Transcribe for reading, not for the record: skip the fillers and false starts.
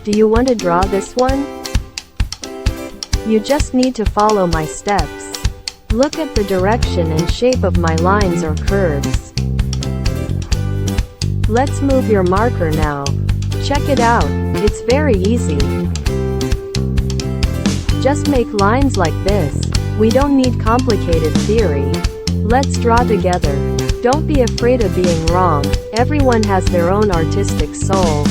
Do you want to draw this one? You just need to follow my steps. Look at the direction and shape of my lines or curves. Let's move your marker now. Check it out, it's very easy. Just make lines like this. We don't need complicated theory. Let's draw together. Don't be afraid of being wrong. Everyone has their own artistic soul.